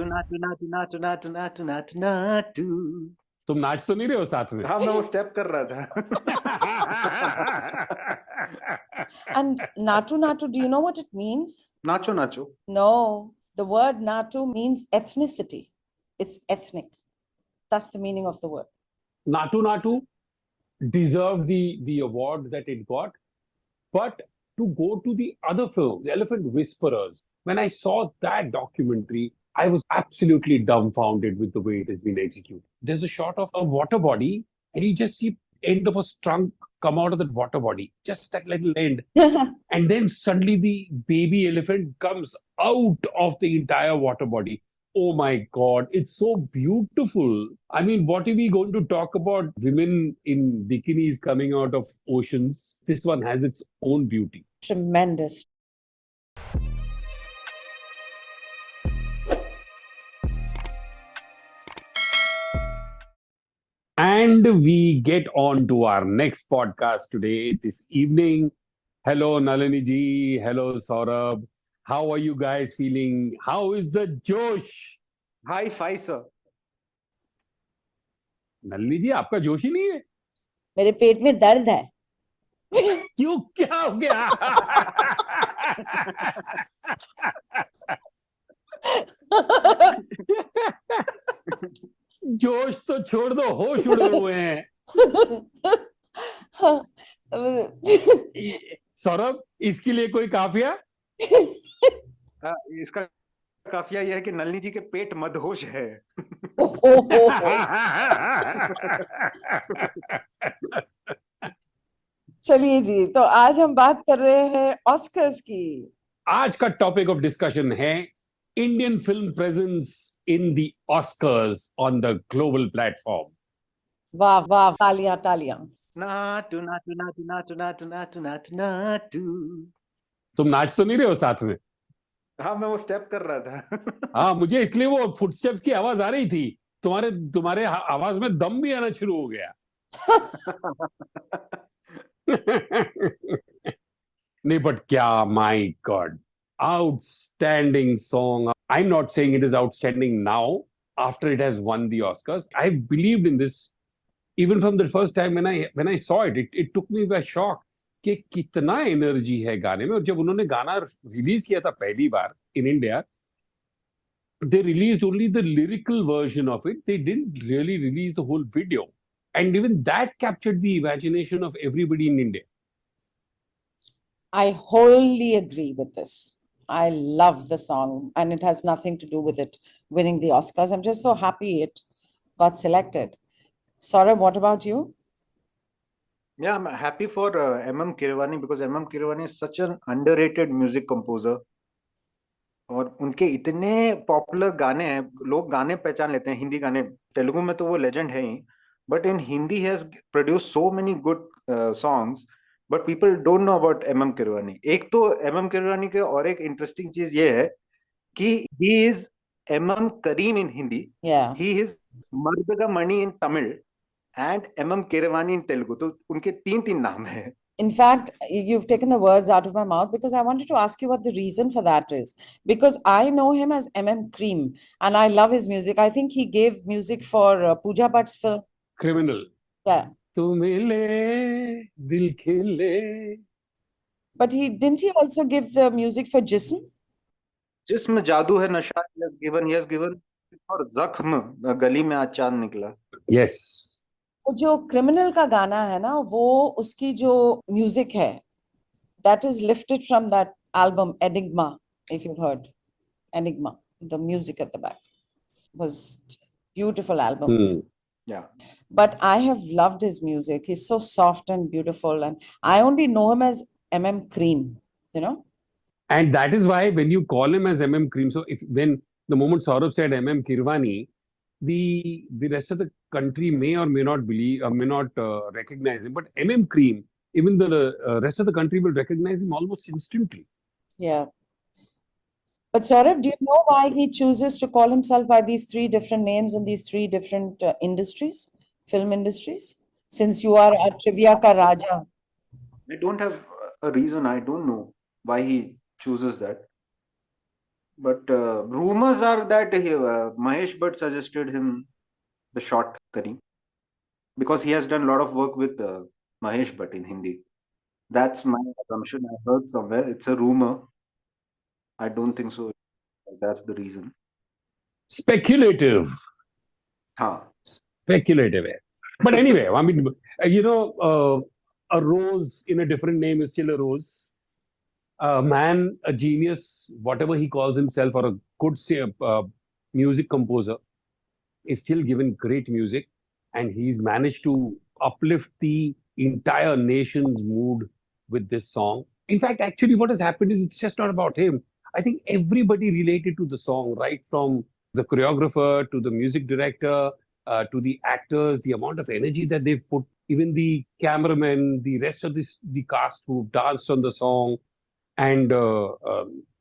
नाटू नाटू नाटू नाटू नाटू नाटू नाटू। तुम नाच तो नहीं रहे हो साथ में? हाँ, मैं वो स्टेप कर रहा था। And Natu Natu, do you know what it means? Nacho nacho. No, the word Natu means ethnicity. It's ethnic. That's the meaning of the word. Natu Natu deserved the award that it got. But to go to the other films, Elephant Whisperers, when I saw that documentary, I was absolutely dumbfounded with the way it has been executed. There's a shot of a water body, and you just see end of a trunk come out of that water body, just that little end. And then suddenly the baby elephant comes out of the entire water body. Oh my God, it's so beautiful. I mean, what are we going to talk about women in bikinis coming out of oceans? This one has its own beauty. Tremendous. And we get on to our next podcast today, this evening. Hello, Nalini ji. Hello, Saurabh. How are you guys feeling? How is the Josh? High five sir. Nalini ji, आपका जोश ही नहीं है? मेरे पेट में दर्द है। क्यों, क्या हो गया? जोश तो छोड़ दो, होश उड़े हुए हैं। सौरभ, इसके लिए कोई काफिया? इसका काफिया यह है कि नलिनी जी के पेट मदहोश है। चलिए जी, तो आज हम बात कर रहे हैं ऑस्कर्स की। आज का टॉपिक ऑफ डिस्कशन है Indian film presence in the Oscars on the global platform. वाह वाह, तालियां तालियां। नाटू नाटू नाटू नाटू नाटू नाटू नाटू नाटू। तुम नाच तो नहीं रहे हो साथ में? हाँ, मैं वो स्टेप कर रहा था। हाँ, मुझे इसलिए वो फुटस्टेप्स की आवाज आ रही थी। तुम्हारे आवाज में दम भी आना शुरू हो गया। नहीं, but क्या, my God, outstanding song. I'm not saying it is outstanding now after it has won the Oscars. I believed in this even from the first time when I saw it. It took me by shock कि कितना energy है गाने में। और जब उन्होंने गाना release किया था पहली बार in India, they released only the lyrical version of it. They didn't really release the whole video. And even that captured the imagination of everybody in India. I wholly agree with this. I love the song, and it has nothing to do with it winning the Oscars. I'm just so happy it got selected. Saurabh, what about you? Yeah, I'm happy for M.M. Keeravani because M.M. Keeravani is such an underrated music composer. और उनके इतने popular गाने हैं, लोग गाने पहचान लेते हैं। हिंदी गाने, तेलुगु में तो वो लेजेंड है ही, but in Hindi has produce so many good songs, but people don't know about MM. Keeravani. एक तो एम.एम. कीरवानी के और एक इंटरेस्टिंग चीज ये है कि he is MM. Kareem in Hindi, he is Maragatha Mani in Tamil and MM. Keeravani in Telugu. तो उनके तीन तीन नाम है। In fact, you've taken the words out of my mouth because I wanted to ask you what the reason for that is. Because I know him as M.M. Cream and I love his music. I think he gave music for Pooja Bhatt's film Criminal. Yeah. Tu mile, dil khile. But didn't he also give the music for Jism? जिस्म जादू है नशा, he has given और जख्म, गली में आज चांद निकला। Yes. वो जो क्रिमिनल का गाना है ना, वो उसकी जो म्यूजिक है, that is lifted from that album Enigma. If you've heard Enigma, the music at the back was just beautiful album. Yeah, but I have loved his music. He's so soft and beautiful, and I only know him as M.M. Cream, you know. And that is why when you call him as M.M. Cream, so when the moment Saurabh said M.M. Kirwani, the rest of the country may or may not believe, may not recognize him. But M.M. Cream, even the rest of the country will recognize him almost instantly. Yeah. But Saurabh, do you know why he chooses to call himself by these three different names in these three different industries, film industries? Since you are a trivia ka raja. I don't have a reason. I don't know why he chooses that. But rumors are that Mahesh Bhatt suggested him the shot Kari because he has done a lot of work with Mahesh Bhatt in Hindi. That's my assumption. I heard somewhere. It's a rumor. I don't think so. That's the reason. Speculative. Huh. Speculative. But anyway, I mean, a rose in a different name is still a rose. A man, a genius, whatever he calls himself, or a good say, music composer, is still given great music, and he's managed to uplift the entire nation's mood with this song. In fact, actually, what has happened is it's just not about him. I think everybody related to the song, right from the choreographer to the music director to the actors, the amount of energy that they've put, even the cameramen, the rest of the cast who danced on the song, and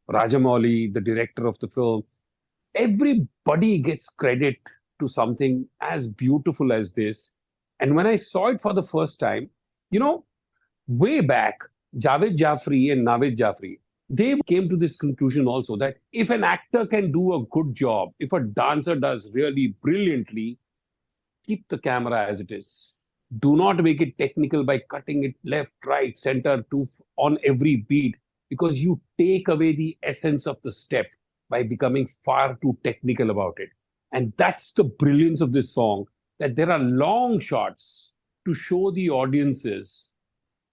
Rajamouli, the director of the film, everybody gets credit to something as beautiful as this. And when I saw it for the first time, you know, way back, Javed Jafri and Navid Jafri, they came to this conclusion also that if an actor can do a good job, if a dancer does really brilliantly, keep the camera as it is. Do not make it technical by cutting it left, right, center to on every beat because you take away the essence of the step by becoming far too technical about it. And that's the brilliance of this song that there are long shots to show the audiences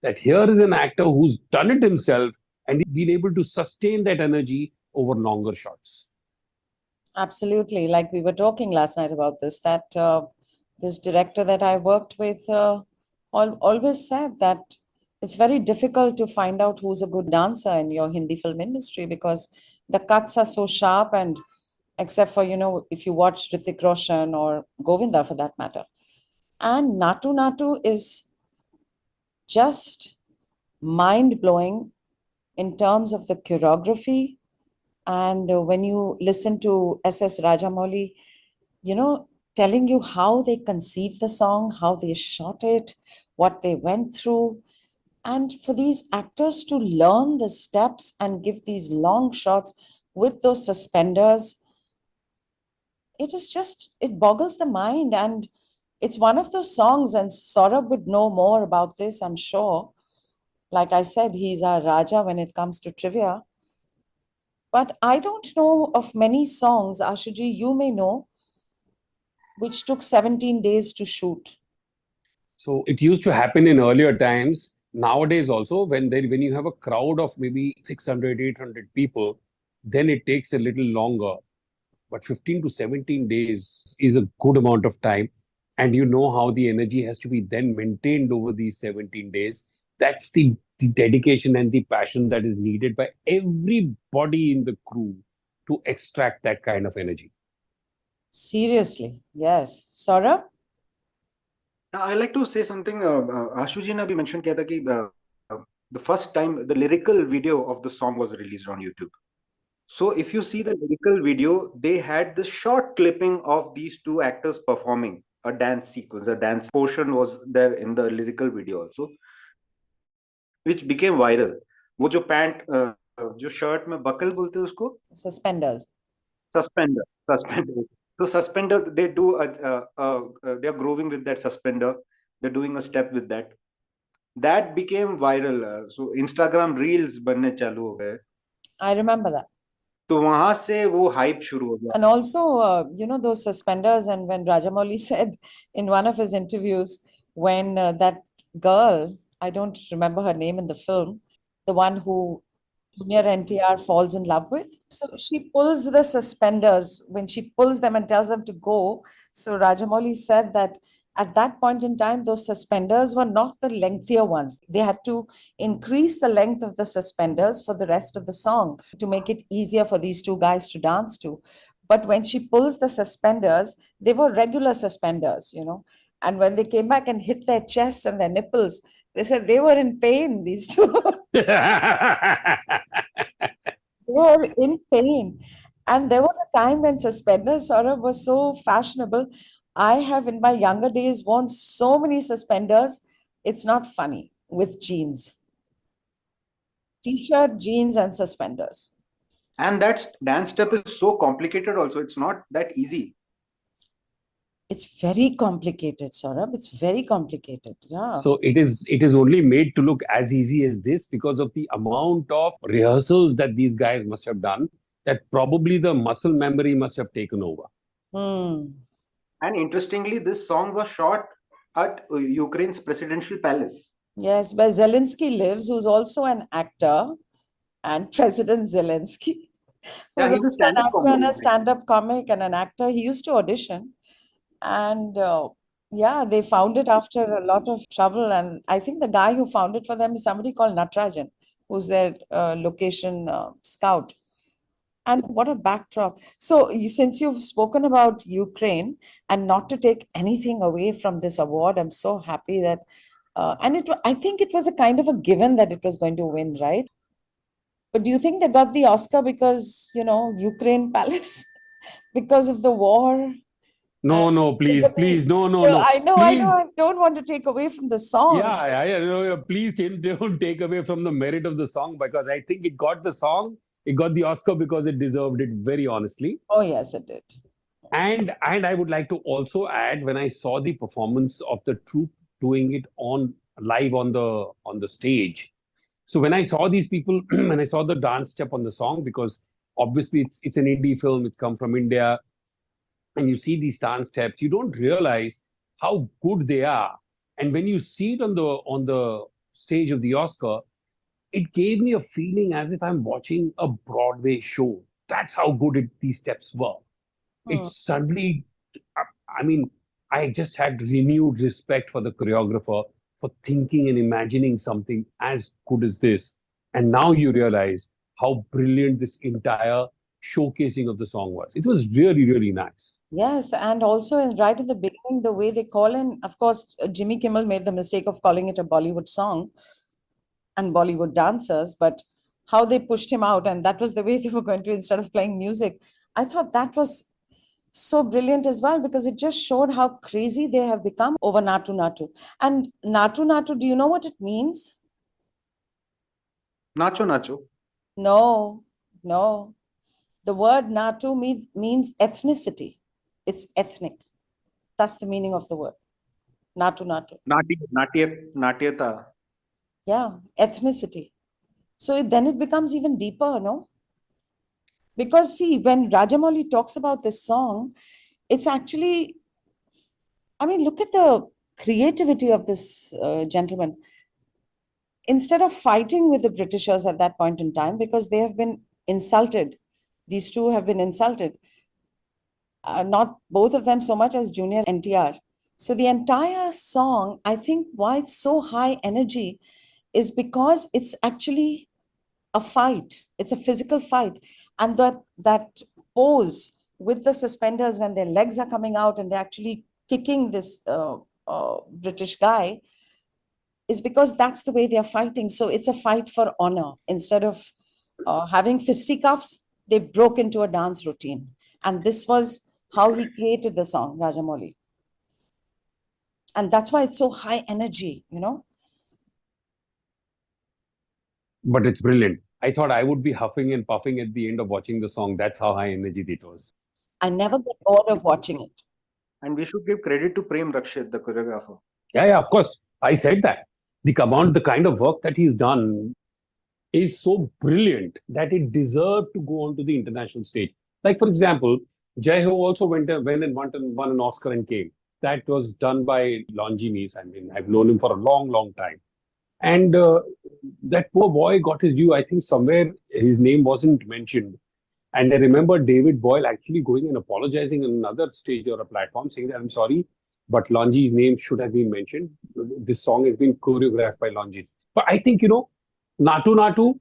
that here is an actor who's done it himself and been able to sustain that energy over longer shots. Absolutely. Like we were talking last night about this, that this director that I worked with always said that it's very difficult to find out who's a good dancer in your Hindi film industry because the cuts are so sharp, and except for, if you watch Hrithik Roshan or Govinda for that matter. And Natu Natu is just mind blowing in terms of the choreography. And when you listen to S.S. Rajamouli, telling you how they conceived the song, how they shot it, what they went through. And for these actors to learn the steps and give these long shots with those suspenders, it boggles the mind. And it's one of those songs, and Saurabh would know more about this, I'm sure. Like I said, he's our Raja when it comes to trivia. But I don't know of many songs, Ashuji, you may know, which took 17 days to shoot. So it used to happen in earlier times. Nowadays, also, when you have a crowd of maybe 600, 800 people, then it takes a little longer. But 15 to 17 days is a good amount of time. And you know how the energy has to be then maintained over these 17 days. That's the dedication and the passion that is needed by everybody in the crew to extract that kind of energy. Seriously, yes. Saurabh? I like to say something. Ashu ji ने अभी mention किया था कि the first time the lyrical video of the song was released on YouTube. So if you see the lyrical video, they had the short clipping of these two actors performing a dance sequence. A dance portion was there in the lyrical video also, which became viral. वो जो pant जो shirt में buckle बोलते हैं उसको Suspenders. suspender. So suspender, they do they are growing with that suspender. They're doing a step with that. That became viral. So Instagram reels बनने चालू हो गए. I remember that. तो वहां से वो hype शुरू हो गया. And also, those suspenders, and when Rajamouli said in one of his interviews, when that girl, I don't remember her name in the film, the one who Junior NTR falls in love with. So she pulls the suspenders when she pulls them and tells them to go. So Rajamouli said that at that point in time, those suspenders were not the lengthier ones. They had to increase the length of the suspenders for the rest of the song to make it easier for these two guys to dance to. But when she pulls the suspenders, they were regular suspenders, And when they came back and hit their chests and their nipples, they said they were in pain, these two. They were in pain. And there was a time when suspenders sort of was so fashionable. I have in my younger days worn so many suspenders. It's not funny with jeans. T-shirt, jeans, and suspenders. And that dance step is so complicated also. It's not that easy. It's very complicated, Saurabh. It's very complicated. Yeah. So it is only made to look as easy as this because of the amount of rehearsals that these guys must have done, that probably the muscle memory must have taken over. Hmm. And interestingly, this song was shot at Ukraine's presidential palace. Yes, where Zelensky lives, who's also an actor, and President Zelensky, Yeah, who's he's a also an stand-up actor and a comedian. stand-up comic and an actor. He used to audition, and yeah, they found it after a lot of trouble. And I think the guy who found it for them is somebody called Natarajan, who's their location scout. And what a backdrop. So, since you've spoken about Ukraine, and not to take anything away from this award, I'm so happy that, I think it was a kind of a given that it was going to win, right? But do you think they got the Oscar because, Ukraine Palace, because of the war? And No, no, please, sympathy? please, no, no, Well, no, I know, please. I don't want to take away from the Yeah, song. please don't take away from the merit of the song, because I think it got the song, it got the Oscar because it deserved it, very honestly. Oh, yes, it did. And I would like to also add, when I saw the performance of the troupe doing it on live on the stage. So when I saw these people, when I saw the dance step on the song, because obviously it's an indie film, it's come from India, and you see these dance steps, you don't realize how good they are. And when you see it on the stage of the Oscar, it gave me a feeling as if I'm watching a Broadway show. That's how good these steps were. It Hmm. suddenly, I mean, I just had renewed respect for the choreographer for thinking and imagining something as good as this. And now you realize how brilliant this entire showcasing of the song was. It was really, really nice. Yes, and also right in the beginning, the way they call in, of course, Jimmy Kimmel made the mistake of calling it a Bollywood song and Bollywood dancers, but how they pushed him out, and that was the way they were going to, instead of playing music. I thought that was so brilliant as well, because it just showed how crazy they have become over Natu Natu. And Natu Natu, do you know what it means? Nacho Nacho. No, no. The word Natu means ethnicity. It's ethnic. That's the meaning of the word. Natu Natu. Natyata. Yeah, ethnicity. So then it becomes even deeper, no? Because see, when Rajamouli talks about this song, it's actually, I mean, look at the creativity of this gentleman. Instead of fighting with the Britishers at that point in time, because they have been insulted, these two have been insulted, not both of them so much as Junior NTR. So the entire song, I think why it's so high energy is because it's actually a fight. It's a physical fight. And that pose with the suspenders when their legs are coming out and they're actually kicking this British guy is because that's the way they're fighting. So it's a fight for honor. Instead of having fisticuffs, they broke into a dance routine. And this was how he created the song, Rajamouli. And that's why it's so high energy, But it's brilliant. I thought I would be huffing and puffing at the end of watching the song. That's how high energy it was. I never get bored of watching it. And we should give credit to Prem Rakshit, the choreographer. Yeah, of course. I said that. The kind of work that he's done is so brilliant that it deserved to go onto the international stage. Like, for example, Jai Ho also went and won an Oscar and came. That was done by Longinis. I mean, I've known him for a long, long time. And that poor boy got his due. I think somewhere his name wasn't mentioned. And I remember David Boyle actually going and apologizing on another stage or a platform, saying that I'm sorry, but Longi's name should have been mentioned. This song has been choreographed by Longi. But I think, Natu Natu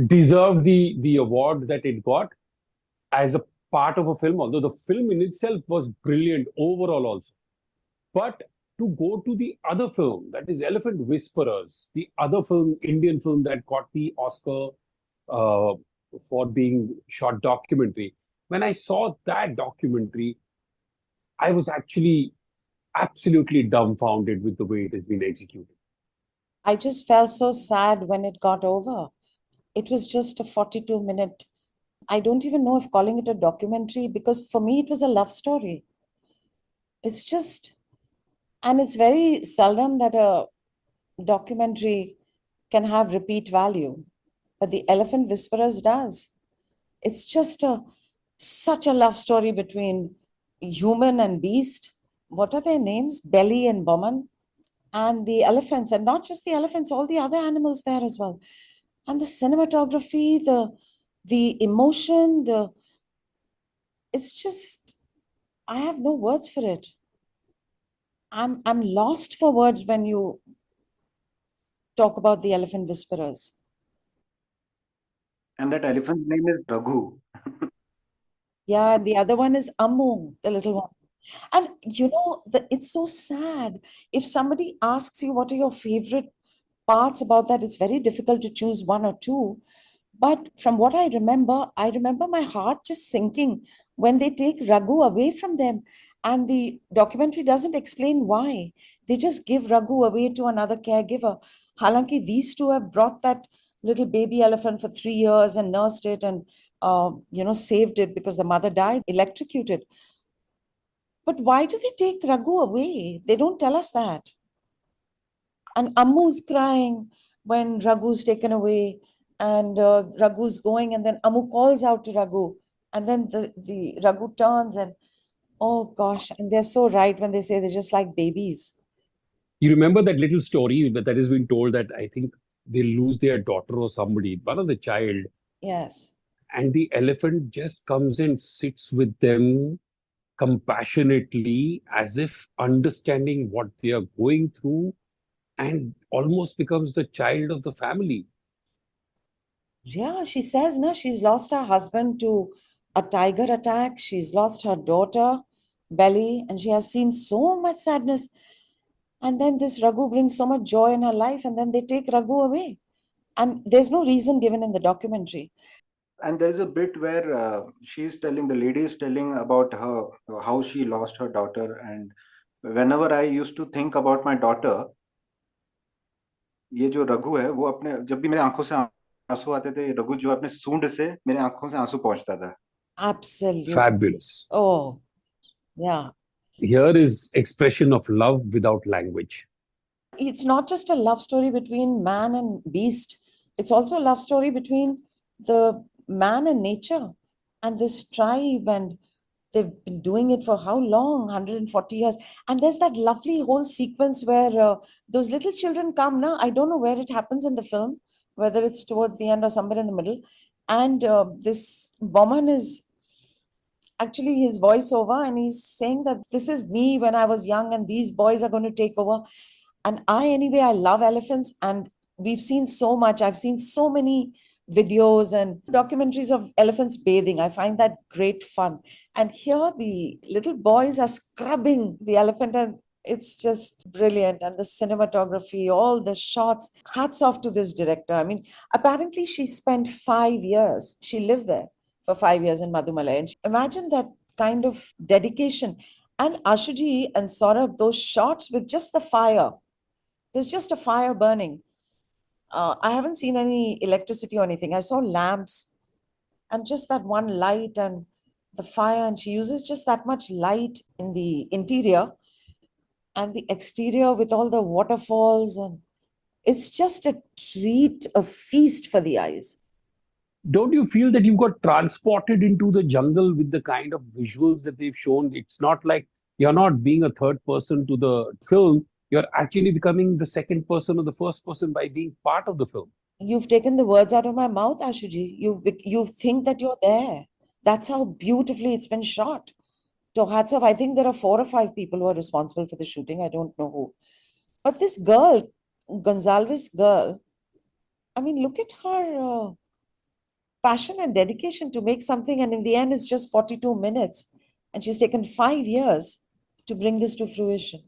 deserved the award that it got as a part of a film, although the film in itself was brilliant overall also. But to go to the other film, that is Elephant Whisperers, the other film, Indian film that got the Oscar uh, for being short documentary. When I saw that documentary, I was actually absolutely dumbfounded with the way it has been executed. I just felt so sad when it got over. It was just a 42-minute I don't even know if calling it a documentary, because for me it was a love story. It's just, and it's very seldom that a documentary can have repeat value, but The Elephant Whisperers does. It's just such a love story between human and beast. What are their names? Belly and Boman, and the elephants, and not just the elephants, all the other animals there as well. And the cinematography, the emotion, it's just, I have no words for it. I'm lost for words when you talk about The Elephant Whisperers. And that elephant's name is Raghu. Yeah, and the other one is Ammu, the little one. And it's so sad. If somebody asks you what are your favorite parts about that, it's very difficult to choose one or two. But from what I remember my heart just sinking when they take Raghu away from them. And the documentary doesn't explain why. They just give Raghu away to another caregiver. Halanki, these two have brought that little baby elephant for 3 years and nursed it and, saved it because the mother died, electrocuted. But why do they take Raghu away? They don't tell us that. And Ammu's crying when Raghu's taken away, and Raghu's going, and then Ammu calls out to Raghu, and then the Raghu turns, and oh gosh, and they're so right when they say they're just like babies. You remember that little story that has been told that I think they lose their daughter or somebody, one of the child, Yes. and the elephant just comes and sits with them compassionately as if understanding what they are going through and almost becomes the child of the family. Yeah, she says, no, she's lost her husband to a tiger attack. She's lost her daughter, Belly, and she has seen so much sadness. And then this Raghu brings so much joy in her life, and then they take Raghu away. And there's no reason given in the documentary. And there is a bit where the lady is telling about her, how she lost her daughter. And whenever I used to think about my daughter, ये जो रघु है वो अपने, जब भी मेरे आंखों से आंसू आते थे, रघु जो अपने सूंड से मेरे आंखों से आंसू पहुंचता था. Absolutely. Fabulous. Oh, yeah. Here is expression of love without language. It's not just a love story between man and beast, it's also a love story between the man and nature and this tribe. And they've been doing it for how long? 140 years. And there's that lovely whole sequence where those little children come now. I don't know where it happens in the film, whether it's towards the end or somewhere in the middle. And this Bowman is actually his voiceover, and he's saying that this is me when I was young, and these boys are going to take over. And anyway, I love elephants, and we've seen so much. I've seen so many videos and documentaries of elephants bathing. I find that great fun. And here the little boys are scrubbing the elephant, and it's just brilliant. And the cinematography, all the shots, hats off to this director. I mean, apparently she spent 5 years, she lived there for 5 years in Madhumalai. And imagine that kind of dedication. And Ashuji and Saurabh, those shots with just the fire, there's just a fire burning. I haven't seen any electricity or anything. I saw lamps and just that one light and the fire, and she uses just that much light in the interior and the exterior with all the waterfalls, and it's just a treat, a feast for the eyes. Don't you feel that you've got transported into the jungle with the kind of visuals that they've shown? It's not like you're not being a third person to the film, you're actually becoming the second person or the first person by being part of the film. You've taken the words out of my mouth, Ashuji. You think that you're there. That's how beautifully it's been shot. So hats off. I think there are 4 or 5 people who are responsible for the shooting. I don't know who. But this girl, Gonzalez girl, I mean, look at her passion and dedication to make something. And in the end, it's just 42 minutes. And she's taken 5 years to bring this to fruition,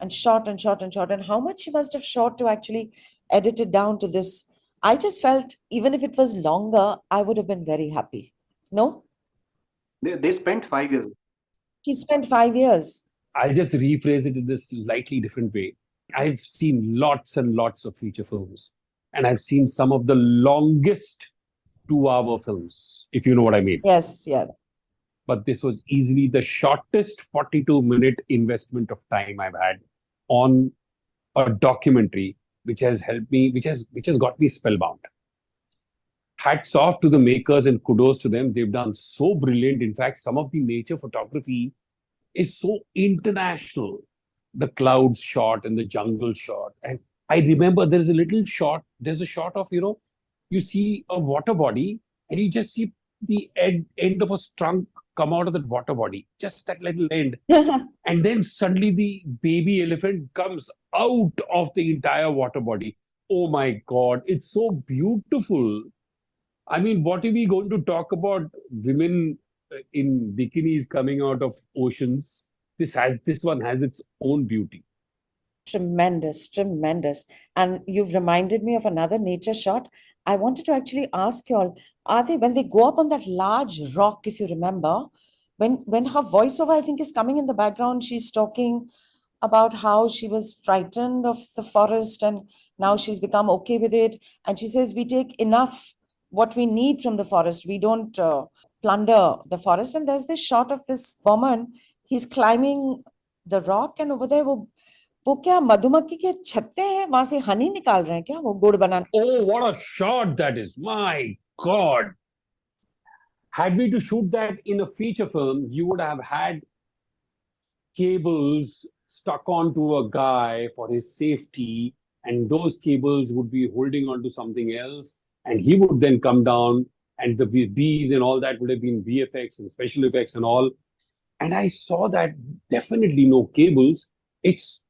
and shot and shot and shot. And how much she must have shot to actually edit it down to this. I just felt even if it was longer, I would have been very happy. No? They spent 5 years. He spent 5 years. I'll just rephrase it in this slightly different way. I've seen lots and lots of feature films, and I've seen some of the longest 2 hour films, if you know what I mean. Yes, yes. But this was easily the shortest 42-minute investment of time I've had on a documentary, which has helped me, which has got me spellbound. Hats off to the makers and kudos to them. They've done so brilliant. In fact, some of the nature photography is so international. The clouds shot and the jungle shot. And I remember there's a shot of, you see a water body and you just see the end of a trunk come out of that water body, just that little end. And then suddenly the baby elephant comes out of the entire water body. Oh my God, it's so beautiful. I mean, what are we going to talk about women in bikinis coming out of oceans? This one has its own beauty. Tremendous, tremendous. And you've reminded me of another nature shot. I wanted to actually ask you all, are they, when they go up on that large rock, if you remember, when her voiceover, I think, is coming in the background, she's talking about how she was frightened of the forest and now she's become okay with it. And she says, we take enough what we need from the forest. We don't plunder the forest. And there's this shot of this woman, he's climbing the rock and over there वो क्या मधुमक्खी के छत्ते हैं वहां से हनी निकाल रहे हैं क्या वो गुड़ बनाने. Oh, what a shot that is. My God. Had we to shoot that in a feature film, you would have had cables stuck onto a guy for his safety, and those cables would be holding onto something else, and he would then come down, and the bees and all that would have been VFX and special effects and all. And I saw that definitely no cables. It's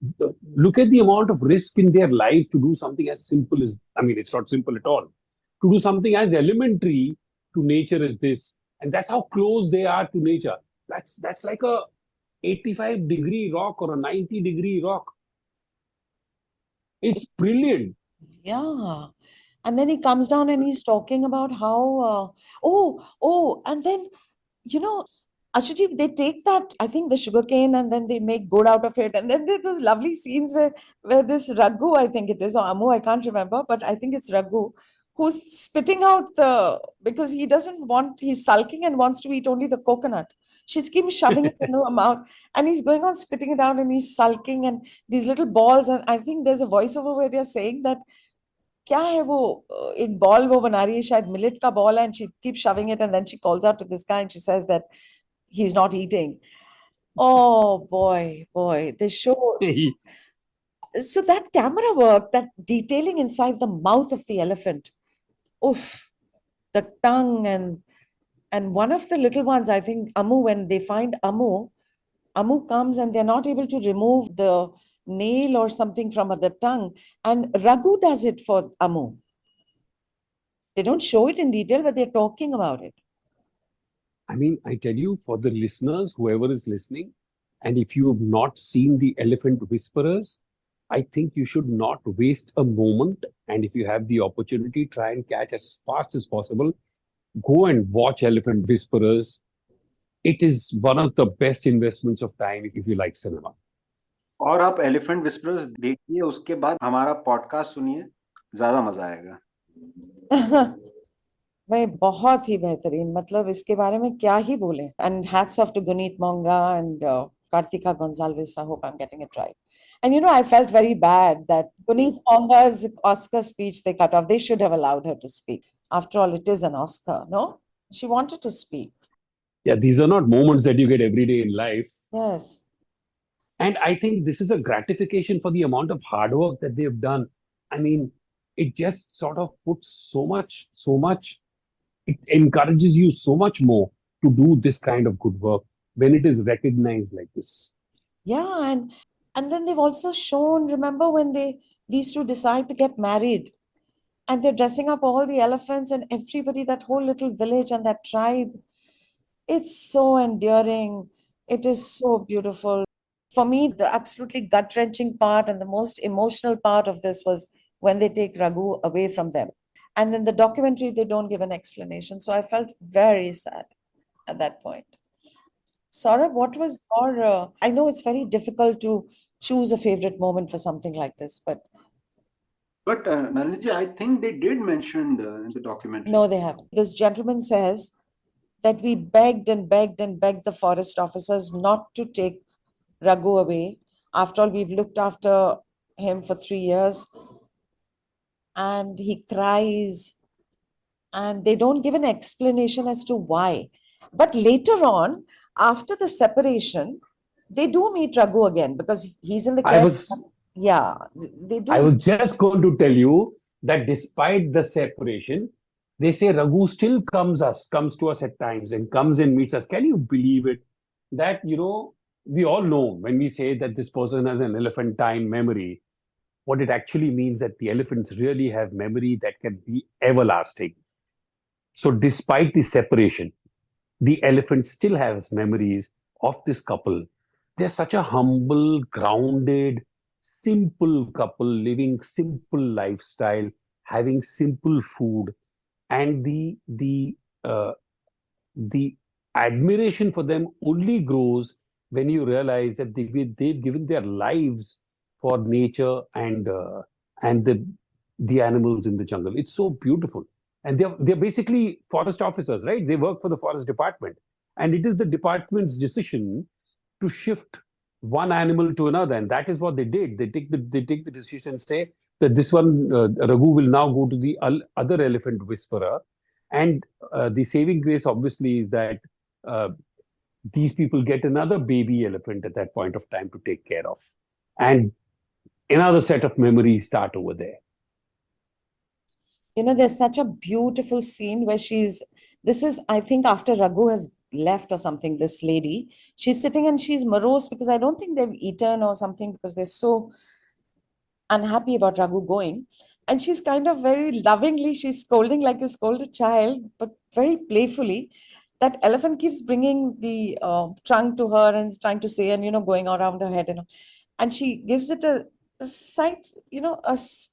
look at the amount of risk in their lives to do something as simple as, I mean, it's not simple at all. To do something as elementary to nature as this, and that's how close they are to nature. That's like a 85-degree rock or a 90-degree rock. It's brilliant. Yeah. And then he comes down and he's talking about how, and then, Ashuji, they take that, I think, the sugarcane and then they make good out of it. And then there's those lovely scenes where this Raghu, I think it is, or Amu, I can't remember, but I think it's Raghu, who's spitting out because he doesn't want, he's sulking and wants to eat only the coconut. She keeps shoving it into her mouth and he's going on spitting it out and he's sulking and these little balls. And I think there's a voiceover where they're saying that क्या है वो एक ball वो बना रही है शायद millet का ball है and she keeps shoving it and then she calls out to this guy and she says that he's not eating. Oh boy, they show. So that camera work, that detailing inside the mouth of the elephant, oof, the tongue and one of the little ones, I think Amu, when they find Amu comes and they're not able to remove the nail or something from the tongue. And Raghu does it for Amu. They don't show it in detail, but they're talking about it. I mean, I tell you, for the listeners, whoever is listening, and if you have not seen the Elephant Whisperers, I think you should not waste a moment. And if you have the opportunity, try and catch as fast as possible. Go and watch Elephant Whisperers. It is one of the best investments of time if you like cinema. और आप elephant whisperers देखिए, उसके बाद हमारा podcast सुनिए, ज्यादा मजा आएगा. भाई बहुत ही बेहतरीन, मतलब इसके बारे में क्या ही बोले. And hats off to Guneet Monga and Kartika Gonzalez. I hope I'm getting it right. And I felt very bad that Guneet Monga's Oscar speech they cut off. They should have allowed her to speak. After all, it is an Oscar, no? She wanted to speak. Yeah, these are not moments that you get every day in life. Yes. And I think this is a gratification for the amount of hard work that they've done. I mean, it just sort of puts so much, it encourages you so much more to do this kind of good work when it is recognized like this. Yeah, and then they've also shown, remember when these two decide to get married and they're dressing up all the elephants and everybody, that whole little village and that tribe. It's so endearing. It is so beautiful. For me, the absolutely gut-wrenching part and the most emotional part of this was when they take Raghu away from them. And in the documentary, they don't give an explanation. So I felt very sad at that point. Saurabh, what was your, I know it's very difficult to choose a favorite moment for something like this, but But Nalini, I think they did mention in the documentary. No, they haven't. This gentleman says that we begged and begged and begged the forest officers not to take Raghu away. After all, we've looked after him for 3 years, and he cries, and they don't give an explanation as to why. But later on, after the separation, they do meet Raghu again because he's in the I care. was Yeah, they I do. was just going to tell you that despite the separation, they say Raghu still comes to us at times and comes and meets us. Can you believe it? That, we all know when we say that this person has an elephantine memory, what it actually means that the elephants really have memory that can be everlasting. So despite the separation, the elephant still has memories of this couple. They're such a humble, grounded, simple couple living simple lifestyle, having simple food, and uh, the admiration for them only grows when you realize that they've given their lives for nature and the animals in the jungle. It's so beautiful, and they're basically forest officers, right? They work for the forest department, and it is the department's decision to shift one animal to another, and that is what they did. They take the decision, say that this one Raghu will now go to the other elephant whisperer, and the saving grace obviously is that uh, these people get another baby elephant at that point of time to take care of, and another set of memories start over there. There's such a beautiful scene where this is, I think, after Raghu has left or something, this lady, she's sitting and she's morose because I don't think they've eaten or something because they're so unhappy about Raghu going. And she's kind of very lovingly, she's scolding like you scold a child, but very playfully. That elephant keeps bringing the trunk to her and is trying to say, and, going around her head. And she gives it a slight,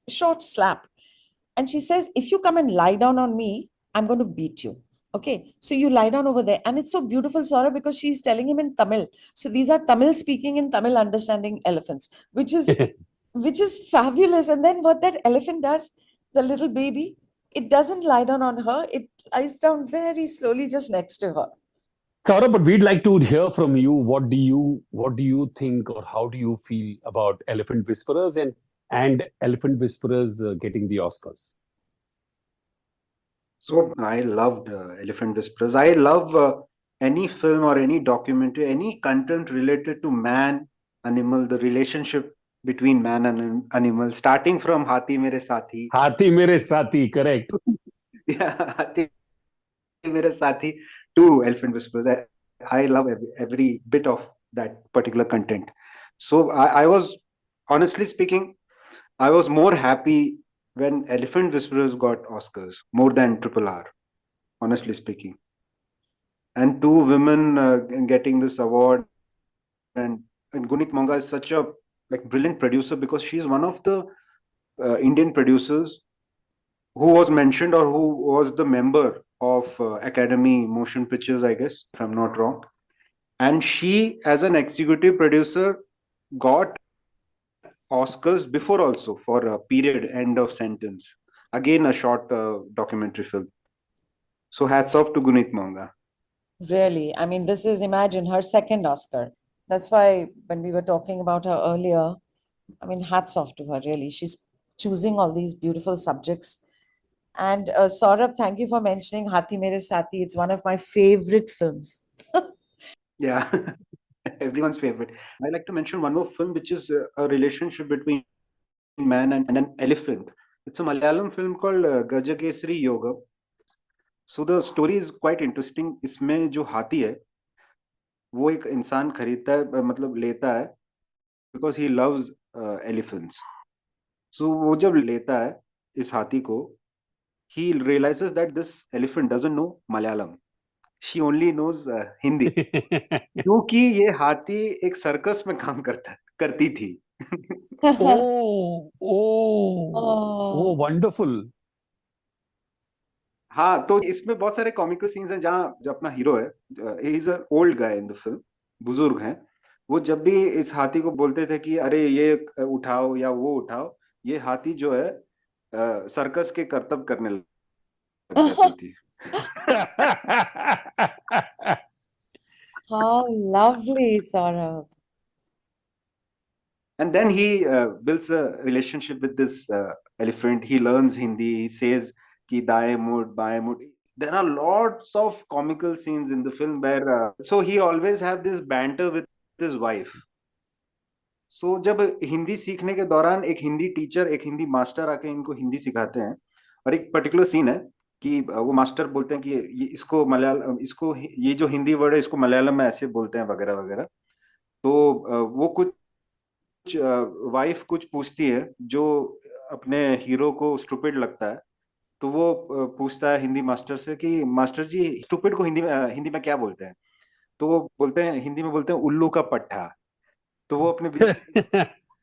short slap. And she says, if you come and lie down on me, I'm going to beat you. Okay, so you lie down over there. And it's so beautiful, Saurabh, because she's telling him in Tamil. So these are Tamil speaking and Tamil understanding elephants, which is fabulous. And then what that elephant does, the little baby, it doesn't lie down on her, it lies down very slowly just next to her. Saurabh, but we'd like to hear from you. What do you think, or how do you feel about elephant whisperers and elephant whisperers getting the Oscars? So I loved Elephant Whisperers. I love any film or any documentary, any content related to man, animal, the relationship between man and an animal, starting from Hathi Mere Sathi. Hathi mere sati, correct. Yeah, Hathi Mere Sathi to Elephant Whisperers. I love every bit of that particular content. So I was, honestly speaking, I was more happy when Elephant Whisperers got Oscars more than Triple R, honestly speaking. And two women getting this award, and Gunit Monga is such a brilliant producer because she is one of the Indian producers who was mentioned or who was the member of Academy Motion Pictures, I guess, if I'm not wrong. And she, as an executive producer, got Oscars before also for a period end of sentence. Again, a short documentary film. So hats off to Gunit Monga. Really, I mean, this is, imagine, her second Oscar. That's why when we were talking about her earlier, I mean, hats off to her, really. She's choosing all these beautiful subjects. And Saurabh, thank you for mentioning Hathi Mere Sati. It's one of my favorite films. Yeah, everyone's favorite. I like to mention one more film, which is a relationship between man and an elephant. It's a Malayalam film called Gajakesari Yoga. So the story is quite interesting. इसमें जो हाथी है वो एक इंसान खरीदता है मतलब लेता है because he loves elephants. So वो जब लेता है इस हाथी को, he realizes that this elephant doesn't know Malayalam. She only knows Hindi. क्योंकि ये हाथी एक सर्कस में काम करती थी. Oh, oh, oh, Oh, wonderful. हाँ, तो इसमें बहुत सारे कॉमिकल सीन्स हैं जहाँ जो अपना हीरो है, he is a old guy in the film, बुजुर्ग हैं. वो जब भी इस हाथी को बोलते थे कि अरे ये उठाओ या वो उठाओ, ये हाथी जो है सर्कस के करतब करने लग जाती थी. How lovely, Saurabh. And then he builds a relationship with this elephant. He learns Hindi. He says ki daएं मुड़ बाएं मुड़. There are lots of comical scenes in the film where so he always have this banter with his wife. So जब हिंदी सीखने के दौरान एक Hindi teacher एक Hindi master आके इनको हिंदी सिखाते हैं और एक पर्टिकुलर सीन है कि वो मास्टर बोलते हैं कि ये इसको मलयालम इसको ये जो हिंदी वर्ड है इसको मलयालम में ऐसे बोलते हैं वगैरह वगैरह. तो वो कुछ वाइफ कुछ पूछती है जो अपने हीरो को स्टूपिड लगता है. तो वो पूछता है हिंदी मास्टर से कि मास्टर जी स्टूपिड को हिंदी में क्या बोलते हैं. तो वो बोलते हैं हिंदी में बोलते हैं उल्लू का पट्टा. तो वो अपने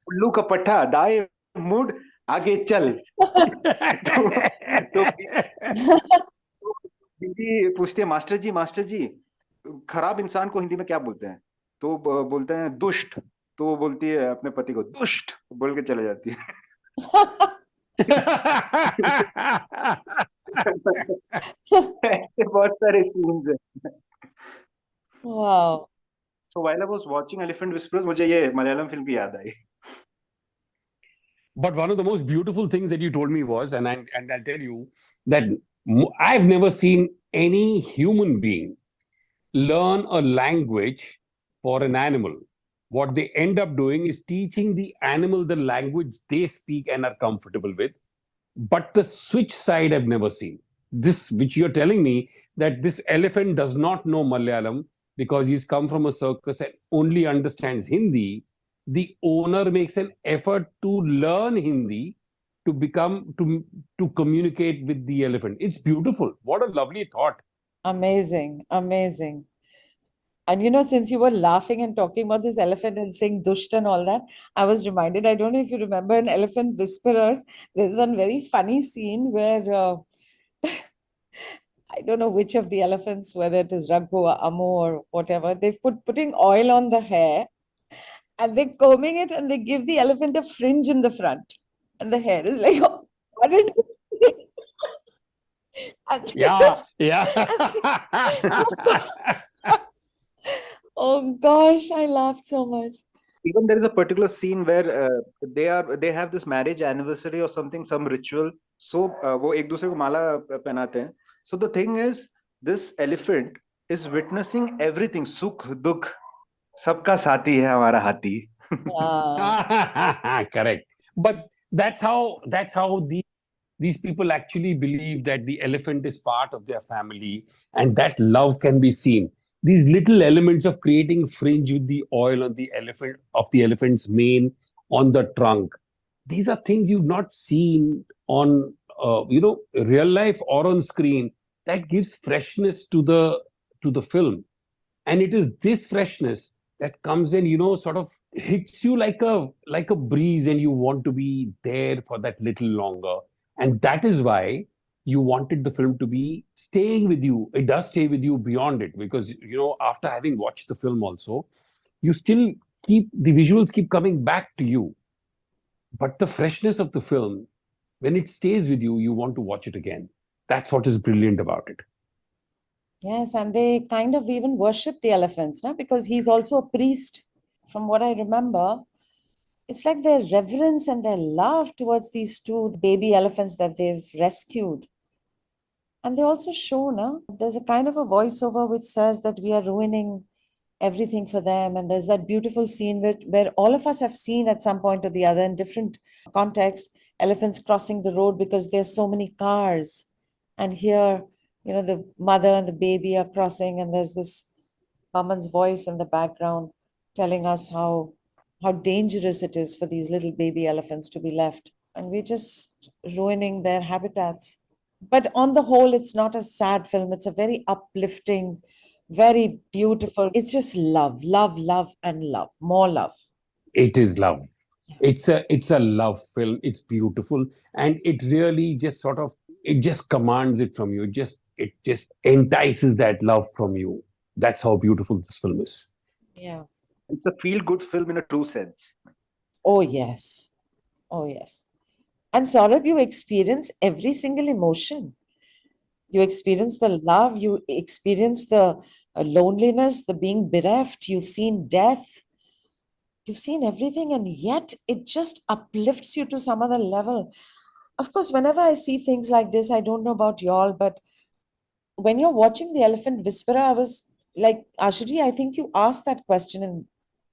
उल्लू का पट्टा दाएं मुड़ आगे चल. तो दीदी पूछती है मास्टर जी खराब इंसान को हिंदी में क्या बोलते हैं. तो बोलते हैं दुष्ट. तो वो बोलती है अपने पति को दुष्ट बोल के चले जाती है. ऐसे बहुत सारे सीन्स हैं. Wow. So while I was watching Elephant Whispers, मुझे ये मलयालम फिल्म की याद आई. But one of the most beautiful things that you told me was, and I'll tell you that I've never seen any human being learn a language for an animal. What they end up doing is teaching the animal the language they speak and are comfortable with. But the switch side I've never seen. This, which you're telling me, that this elephant does not know Malayalam because he's come from a circus and only understands Hindi. The owner makes an effort to learn Hindi to become to communicate with the elephant. It's beautiful. What a lovely thought. Amazing, amazing. And you know, since you were laughing and talking about this elephant and saying dusht and all that, I was reminded, I don't know if you remember in Elephant Whisperers, there's one very funny scene where I don't know which of the elephants, whether it is Raghu or Amu or whatever, they've putting oil on the hair and they're combing it and they give the elephant a fringe in the front. And the hair is like orange. And Yeah, yeah. oh gosh, I laughed so much. Even there is a particular scene where they have this marriage anniversary or something, some ritual. So वो एक दूसरे को माला पहनाते हैं. So the thing is, this elephant is witnessing everything. सुख दुख सबका साथी है हमारा हाथी. Correct. But that's how these people actually believe that the elephant is part of their family and that love can be seen. These little elements of creating fringe with the oil on the elephant of the elephant's mane on the trunk. These are things you've not seen on real life or on screen. That gives freshness to the film. And it is this freshness that comes in, sort of hits you like a breeze, and you want to be there for that little longer. And that is why you wanted the film to be staying with you. It does stay with you beyond it, because after having watched the film also, you still the visuals keep coming back to you. But the freshness of the film, when it stays with you, you want to watch it again. That's what is brilliant about it. Yes, and they kind of even worship the elephants, no? Because he's also a priest. From what I remember, it's like their reverence and their love towards these two baby elephants that they've rescued. And they also show, no? There's a kind of a voiceover which says that we are ruining everything for them. And there's that beautiful scene where all of us have seen at some point or the other in different context, elephants crossing the road because there's so many cars. And here, the mother and the baby are crossing, and there's this woman's voice in the background telling us how dangerous it is for these little baby elephants to be left. And we're just ruining their habitats. But on the whole, it's not a sad film. It's a very uplifting, very beautiful. It's just love, love, love, and love. More love. It is love. It's a love film. It's beautiful, and it really just it just commands it from you. It just entices that love from you. That's how beautiful this film is. Yeah. It's a feel-good film in a true sense. Oh yes. Oh yes. And Saurabh, you experience every single emotion. You experience the love, you experience the loneliness, the being bereft, you've seen death, you've seen everything, and yet it just uplifts you to some other level. Of course, whenever I see things like this, I don't know about y'all, but when you're watching The Elephant Whisperer, I was like, Ashuji, I think you asked that question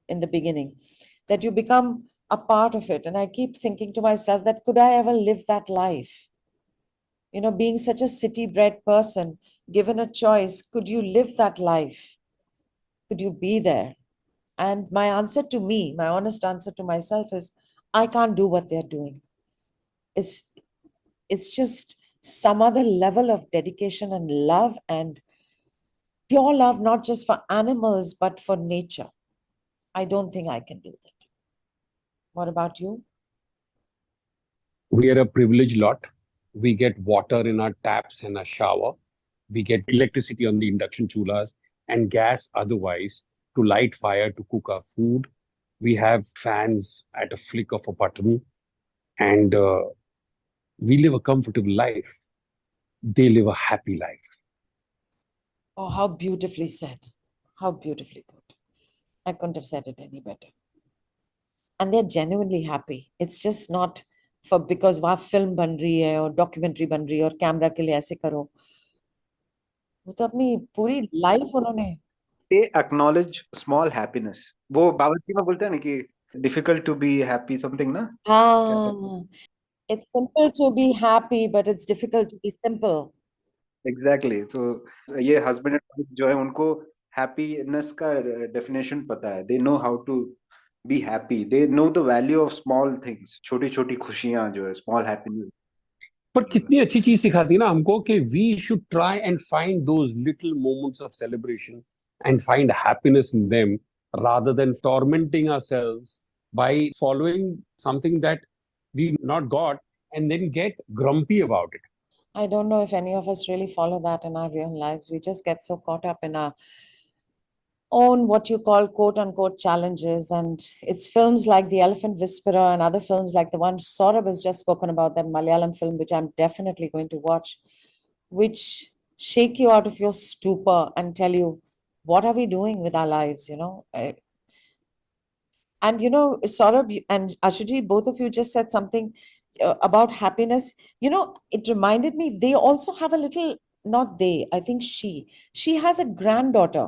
in the beginning, that you become a part of it. And I keep thinking to myself that could I ever live that life? You know, being such a city bred person, given a choice, could you live that life? Could you be there? And my answer to me, my honest answer to myself is, I can't do what they're doing. It's it's just some other level of dedication and love, and pure love, not just for animals, but for nature. I don't think I can do that. What about you? We are a privileged lot. We get water in our taps and a shower. We get electricity on the induction chulas and gas otherwise to light fire to cook our food. We have fans at a flick of a button, and we live a comfortable life. They live a happy life. Oh, how beautifully said. How beautifully put. I couldn't have said it any better. And they're genuinely happy. It's just not for because वहाँ film बन रही है और documentary बन रही है और camera के लिए ऐसे करो. वो तो अपनी पूरी लाइफ उन्होंने. They acknowledge small happiness. वो बावर्ची में बोलते हैं ना कि difficult to be happy something ना क्या था? हाँ, it's simple to be happy, but it's difficult to be simple. Exactly. तो ये husband and wife जो है उनको happiness का definition पता है. They know how to be happy. They know the value of small things. छोटी छोटी खुशियां जो है small happiness. पर कितनी अच्छी चीज सिखाती है ना हमको कि we should try and find those little moments of celebration and find happiness in them rather than tormenting ourselves by following something that we not got and then get grumpy about it. I don't know if any of us really follow that in our real lives. We just get so caught up in our own what you call quote unquote challenges. And it's films like The Elephant Whisperer and other films like the one Saurabh has just spoken about, that Malayalam film, which I'm definitely going to watch, which shake you out of your stupor and tell you, what are we doing with our lives? And Saurabh and Ashuji, both of you just said something about happiness. It reminded me, they also have a little, not they, I think she has a granddaughter,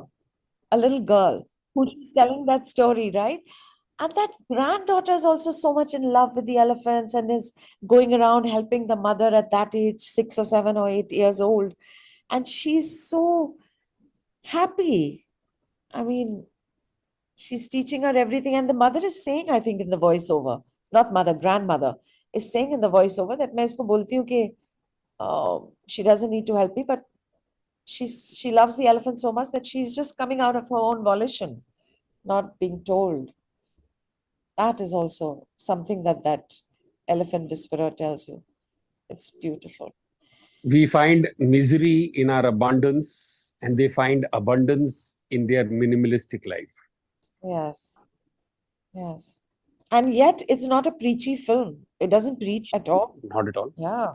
a little girl who she's telling that story, right? And that granddaughter is also so much in love with the elephants and is going around helping the mother at that age, 6 or 7 or 8 years old. And she's so happy. I mean, she's teaching her everything. And the mother is saying, I think, in the voiceover, not mother, grandmother, is saying in the voiceover that मैं इसको बोलती हूँ कि she doesn't need to help me, but she loves the elephant so much that she's just coming out of her own volition, not being told. That is also something that elephant whisperer tells you. It's beautiful. We find misery in our abundance and they find abundance in their minimalistic life. Yes. Yes. And yet it's not a preachy film. It doesn't preach at all. Not at all. Yeah.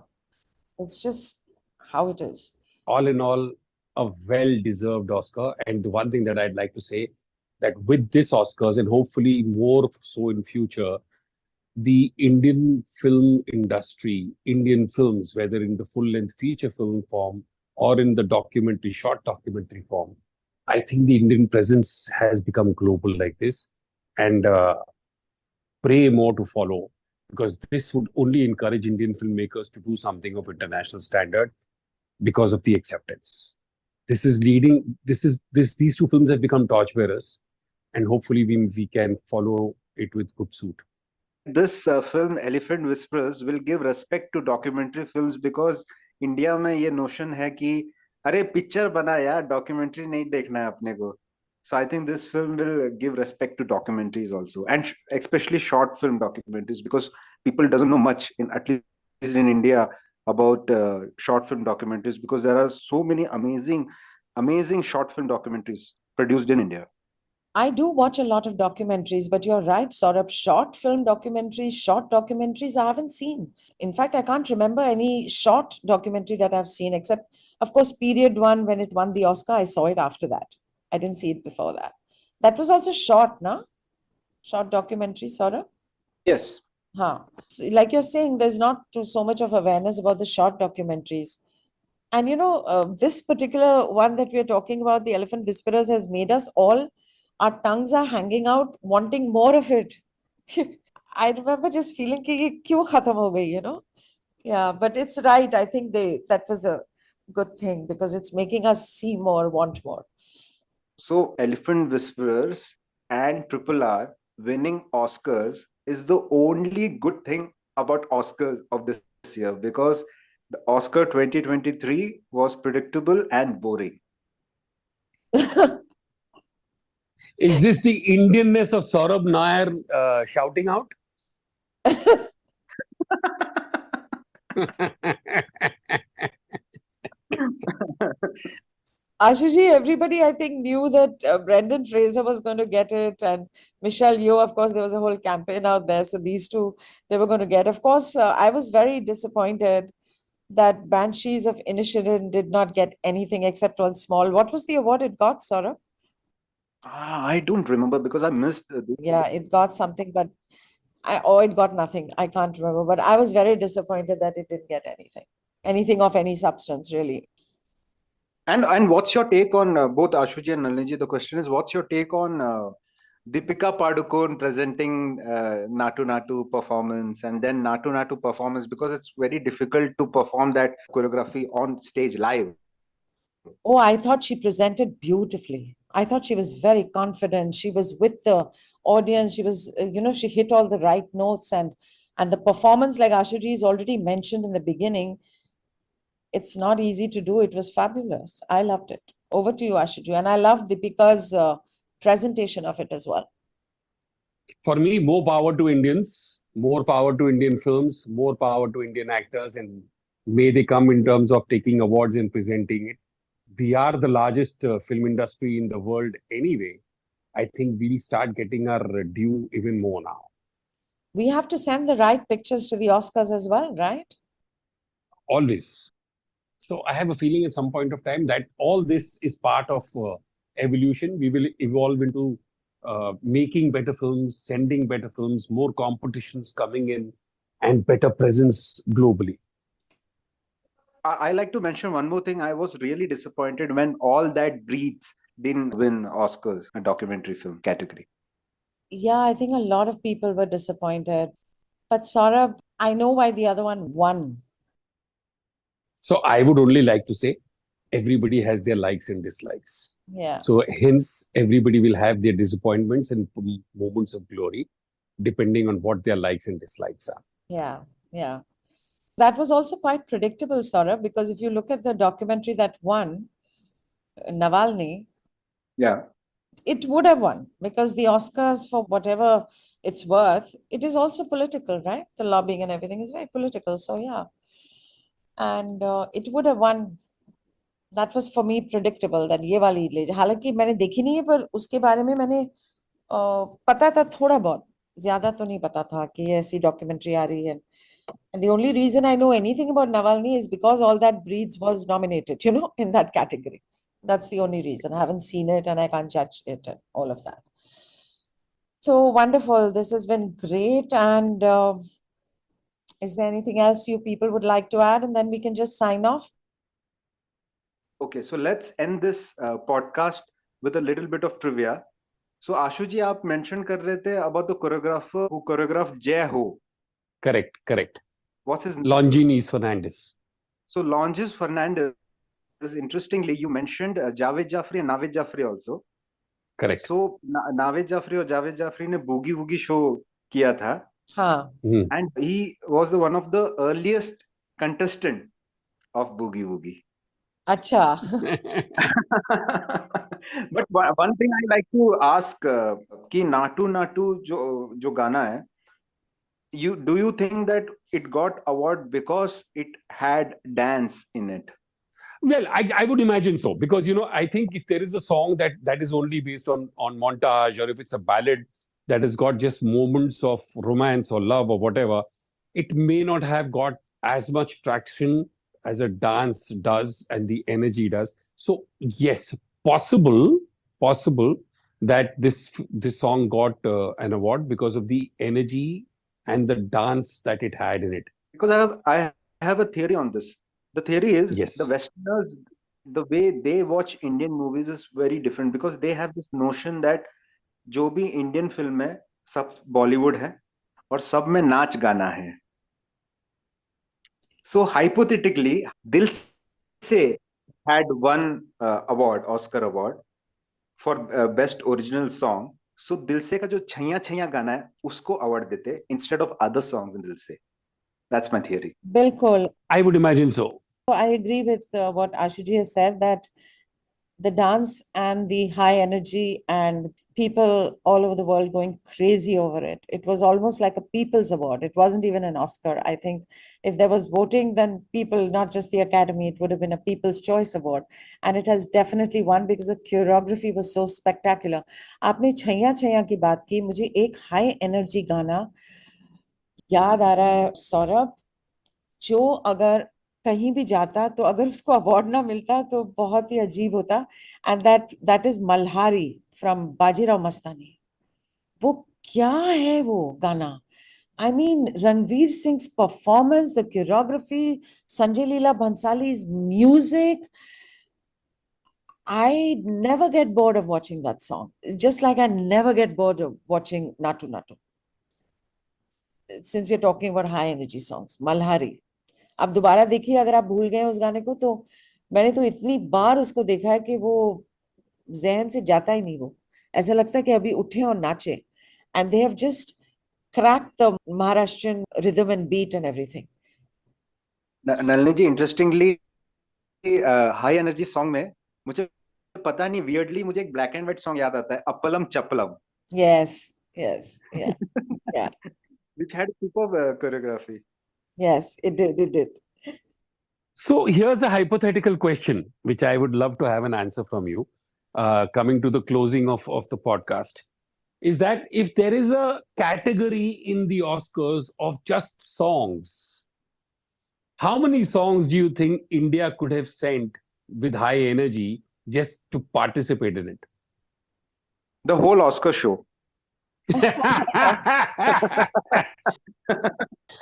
It's just how it is. All in all, a well-deserved Oscar. And the one thing that I'd like to say, that with this Oscars and hopefully more so in future, the Indian film industry, Indian films, whether in the full-length feature film form or in the documentary, short documentary form, I think the Indian presence has become global like this. And pray more to follow, because this would only encourage Indian filmmakers to do something of international standard because of the acceptance. This is leading. These two films have become torchbearers, and hopefully we can follow it with good suit. This film Elephant Whisperers will give respect to documentary films because India में ये notion है कि अरे picture बना यार documentary नहीं देखना है अपने को. So I think this film will give respect to documentaries also, and especially short film documentaries, because people doesn't know much in, at least in India, about short film documentaries, because there are so many amazing short film documentaries produced in India. I do watch a lot of documentaries, but you're right, Saurabh. Short film documentaries, short documentaries, I haven't seen. In fact, I can't remember any short documentary that I've seen, except, of course, period one when it won the Oscar. I saw it after that. I didn't see it before that. That was also short, no? Short documentary, Saurabh? Yes. Huh. Like you're saying, there's not so much of awareness about the short documentaries. And this particular one that we're talking about, The Elephant Whisperers, has made us all, our tongues are hanging out, wanting more of it. I remember just feeling कि ये क्यों खत्म हो गई. Yeah, but it's right. I think that was a good thing because it's making us see more, want more. So Elephant Whisperers and Triple R winning Oscars is the only good thing about Oscars of this year, because the Oscar 2023 was predictable and boring. Is this the Indianness of Saurabh Nair shouting out? Ashuji, everybody I think knew that Brendan Fraser was going to get it, and Michelle Yeoh, of course, there was a whole campaign out there. So these two, they were going to get. Of course, I was very disappointed that Banshees of Inisherin did not get anything except one small. What was the award it got, Saurabh? I don't remember because I missed Yeah, it got something, but it got nothing. I can't remember, but I was very disappointed that it didn't get anything of any substance, really. And what's your take on both Ashuji and Nalini ji? The question is, what's your take on Deepika Padukone presenting Natu Natu performance and then Natu Natu performance, because it's very difficult to perform that choreography on stage live. Oh, I thought she presented beautifully. I thought she was very confident. She was with the audience. She was, she hit all the right notes, and the performance, like Ashuji has already mentioned in the beginning, it's not easy to do. It was fabulous. I loved it. Over to you, Ashuji. And I loved Deepika's presentation of it as well. For me, more power to Indians, more power to Indian films, more power to Indian actors, and may they come in terms of taking awards and presenting it. We are the largest film industry in the world anyway. I think we'll start getting our due even more now. We have to send the right pictures to the Oscars as well, right? Always. So I have a feeling at some point of time that all this is part of evolution. We will evolve into making better films, sending better films, more competitions coming in, and better presence globally. I like to mention one more thing. I was really disappointed when All That Breathes didn't win Oscars, a documentary film category. Yeah, I think a lot of people were disappointed. But Saurabh, I know why the other one won. So I would only like to say everybody has their likes and dislikes. Yeah. So hence everybody will have their disappointments and moments of glory depending on what their likes and dislikes are. Yeah. Yeah. That was also quite predictable, Saurabh, because if you look at the documentary that won, Navalny, Yeah. it would have won because the Oscars, for whatever it's worth, it is also political, right? The lobbying and everything is very political. So, yeah. And it would have won. That was for me predictable that ये वाली ले जाए. हालांकि मैंने देखी नहीं है पर उसके बारे में मैंने पता था थोड़ा बहुत, ज्यादा तो नहीं पता था कि ये ऐसी डॉक्यूमेंट्री आ रही है. And the only reason I know anything about Navalny is because All That Breathes was nominated, in that category. That's the only reason. I haven't seen it and I can't judge it and all of that. So wonderful. This has been great. And is there anything else you people would like to add? And then we can just sign off. Okay, so let's end this podcast with a little bit of trivia. So Ashuji, आप mention कर रहे थे about the choreographer who choreographed Jai Ho. Correct. What's his name? Longinus Fernandez. So Longinus Fernandez, interestingly, you mentioned Javed Jafri and Naved Jafri also. Correct. So Naved Jafri और Javed Jafri ने Boogie Woogie show किया था. हाँ. And he was one of the earliest contestant of Boogie Woogie. Acha. But one thing I like to ask कि नाटू नाटू जो गाना है, do you think that it got award because it had dance in it? Well, I would imagine so because I think if there is a song that is only based on montage, or if it's a ballad that has got just moments of romance or love or whatever, it may not have got as much traction as a dance does and the energy does. So yes, possible that this song got an award because of the energy and the dance that it had in it. Because I have a theory on this. The theory is the Yes. Westerners, the way they watch Indian movies is very different because they have this notion that जो भी Indian film है सब बॉलीवुड है और सब में नाच गाना है. So hypothetically, Dil Se had won award, Oscar award for best original song. So Dil Se का जो छैया छैया गाना है उसको अवार्ड देते instead of other songs in Dil Se. That's my theory. बिल्कुल. I would imagine so. I agree with what Ashuji has said, that the dance and the high energy and people all over the world going crazy over it. It was almost like a people's award. It wasn't even an Oscar. I think if there was voting, then people, not just the Academy, it would have been a People's Choice Award. And it has definitely won because the choreography was so spectacular. आपने छैया छैया की बात की, मुझे एक high energy गाना याद आ रहा है सौरभ, जो अगर कहीं भी जाता तो अगर उसको अवार्ड ना मिलता तो बहुत ही अजीब होता. And that is Malhari from Bajirao Mastani. वो क्या है वो गाना. I mean, Ranveer Singh's performance, the choreography, Sanjay Leela Bhansali's music. I never get bored of watching that song. Just like I never get bored of watching Natu Natu. Since we're talking about high energy songs, Malhari. आप दोबारा देखिए, अगर आप भूल गए उस गाने को, तो मैंने तो इतनी बार उसको देखा है कि वो जहन से जाता ही नहीं. वो ऐसा लगता है कि अभी उठे और नाचे. And they have just cracked the Maharashtrian rhythm and beat and everything. Nalini ji, interestingly high energy song में मुझे पता नहीं, वियर्डली मुझे एक ब्लैक एंड व्हाइट सॉन्ग याद आता है, appalam चपलम. Yes, yes, yeah, yeah. Which had superb choreography. Yes, it did. So here's a hypothetical question, which I would love to have an answer from you, coming to the closing of the podcast. Is that if there is a category in the Oscars of just songs, how many songs do you think India could have sent with high energy just to participate in it? The whole Oscar show.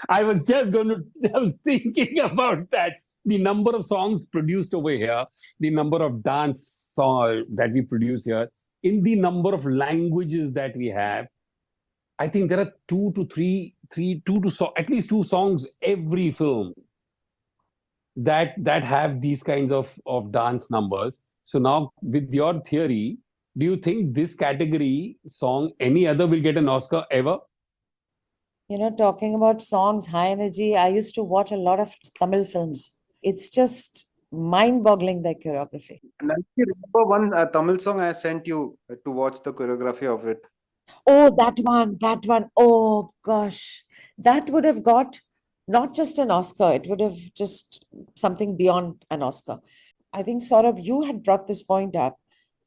I was thinking about that. The number of songs produced over here, the number of dance songs that we produce here, in the number of languages that we have, I think there are at least two songs every film that have these kinds of dance numbers. So now, with your theory, do you think this category song, any other, will get an Oscar ever? Talking about songs, high energy, I used to watch a lot of Tamil films. It's just mind-boggling, their choreography. Nancy, remember one Tamil song I sent you to watch the choreography of it? Oh, that one. Oh, gosh. That would have got not just an Oscar, it would have just something beyond an Oscar. I think, Saurabh, you had brought this point up,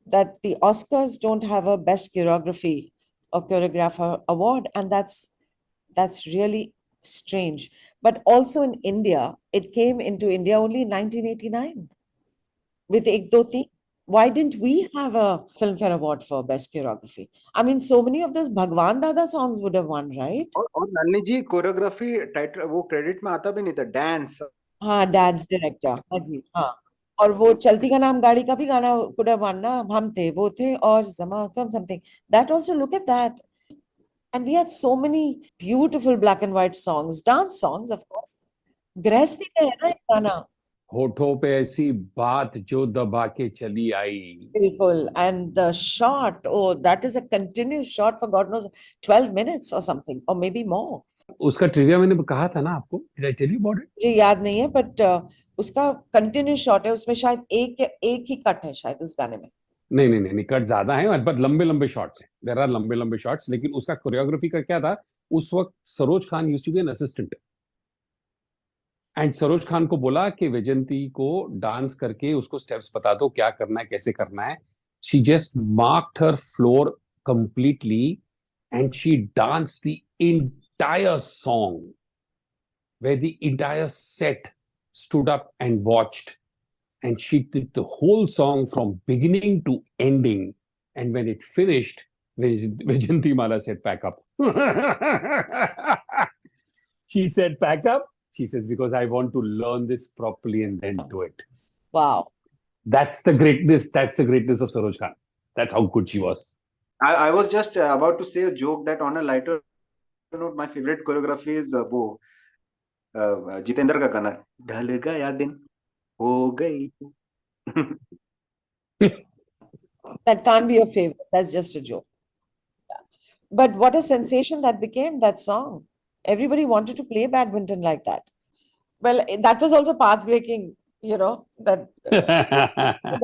that the Oscars don't have a best choreography or choreographer award, and that's really strange. But also in India, it came into India only in 1989 with Ek Do Teen. Why didn't we have a Filmfare Award for best choreography? I mean, so many of those Bhagwan Dada songs would have won, right? और नलिनी जी, choreography title वो credit में आता भी नहीं था, dance. हाँ, dance director. हाँ जी, हाँ. और वो चलती का नाम गाड़ी का भी गाना could have won ना. हम थे, वो थे, और something. That also, look at that. And we had so many beautiful black and white songs, dance songs, of course. गृहस्थी का है ना एक गाना. होठों पे ऐसी बात जो दबा के चली आई. बिल्कुल. And the shot, oh, that is a continuous shot for God knows 12 minutes or something, or maybe more. उसका ट्रिविया मैंने कहा था ना आपको. Did I tell you about it? मुझे याद नहीं है, but उसका कंटिन्यूस शॉट है. उसमें शायद एक ही कट है शायद उस गाने में. नहीं, कट ज्यादा है, बट लंबे शॉट्स हैं. देयर आर लंबे शॉट्स. लेकिन उसका कोरियोग्राफी का क्या था, उस वक्त Saroj Khan used to be an assistant, and Saroj Khan को बोला कि वैजंती को डांस करके उसको स्टेप्स बता दो, क्या करना है, कैसे करना है. She just marked her floor completely and she danced the entire song where the entire set stood up and watched, and she did the whole song from beginning to ending. And when it finished, Vajanti Mala said, pack up. She said, pack up. She says, because I want to learn this properly and then do it. Wow. That's the greatness. That's the greatness of Saroj Khan. That's how good she was. I was just about to say a joke that on a lighter note, my favorite choreography is वो जितेंद्र का गाना ढल गया दिन हो गई. That can't be your favorite. That's just a joke. But what a sensation that became, that song. Everybody wanted to play badminton like that. Well, that was also path-breaking, that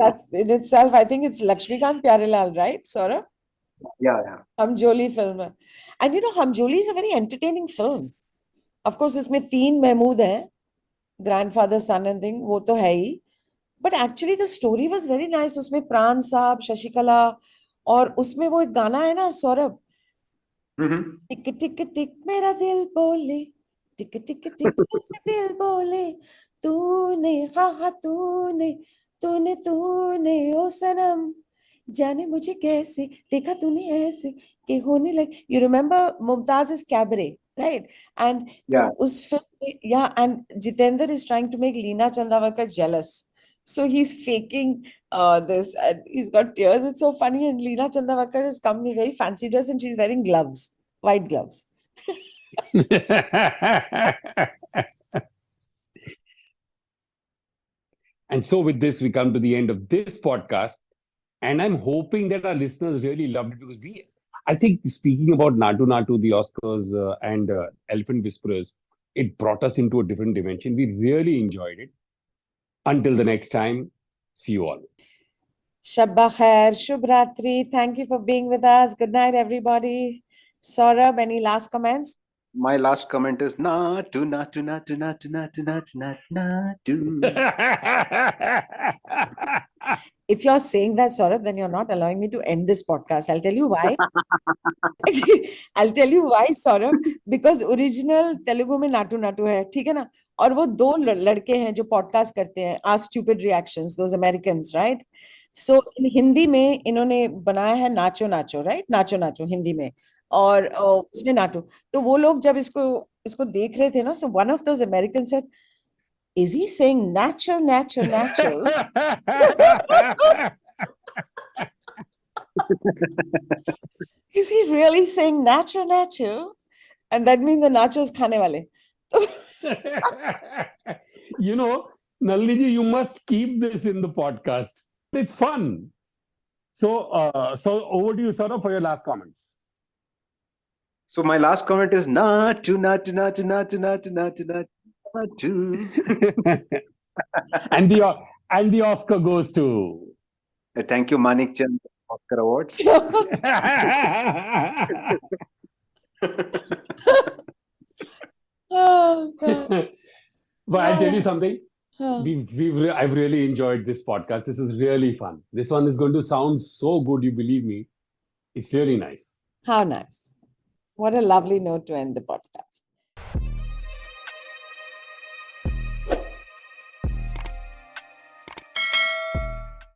that's in itself. I think it's Lakshmikant Pyarelal, right, Saurabh? Yeah. Hamjoli film. And Hamjoli is a very entertaining film. Of course, उसमें 3 महमूद हैं, grandfather, son and thing, वो तो है ही. But actually the story was very nice. उसमें प्राण साहब, शशिकला, और उसमें वो एक गाना है ना सौरभ, टिक टिक टिक मेरा दिल बोले, टिक टिक टिक कैसे दिल बोले, तूने हाँ तूने तूने तूने ओ सनम, जाने मुझे कैसे देखा तूने ऐसे कि होने लगे. You remember Mumtaz's Cabaret, right? And Yeah. उस film, yeah, and Jitendra is trying to make Leena Chandawalkar jealous. So he's faking this, and he's got tears. It's so funny. And Leena Chandawalkar has come in very fancy dress, and she's wearing gloves, white gloves. And so with this, we come to the end of this podcast. And I'm hoping that our listeners really loved it, because I think speaking about Natu Natu, the Oscars, and Elephant Whisperers, it brought us into a different dimension. We really enjoyed it. Until the next time, see you all. Shabba khair, Shubh Ratri. Thank you for being with us. Good night, everybody. Saurabh, any last comments? My last comment is Natu Natu Natu Natu Natu Natu Natu Natu. If you're saying that, Saurabh, then you're not allowing me to end this podcast. I'll tell you why. I'll tell you why, Saurabh. Because original Telugu में नाटू नाटू है, ठीक है ना? और वो 2 लड़के हैं जो पॉडकास्ट करते हैं, Ask Stupid Reactions, those Americans, right? So in Hindi में इन्होंने बनाया है नाचो नाचो, right? नाचो नाचो हिंदी में, और उसमें नाटू. तो वो लोग जब इसको देख रहे थे ना, so one of those Americans said, is he saying nacho, nacho, nachos? Is he really saying nacho, nacho? And that means the nachos khane wale. Nalini ji, you must keep this in the podcast. It's fun. So over to you, Saurabh, for your last comments. So my last comment is Natu Natu Natu Natu Natu Natu Natu. and the Oscar goes to. Thank you, Manik Chand, Oscar Awards. Oh, God. But I'll tell you something. I've really enjoyed this podcast. This is really fun. This one is going to sound so good, you believe me. It's really nice. How nice. What a lovely note to end the podcast.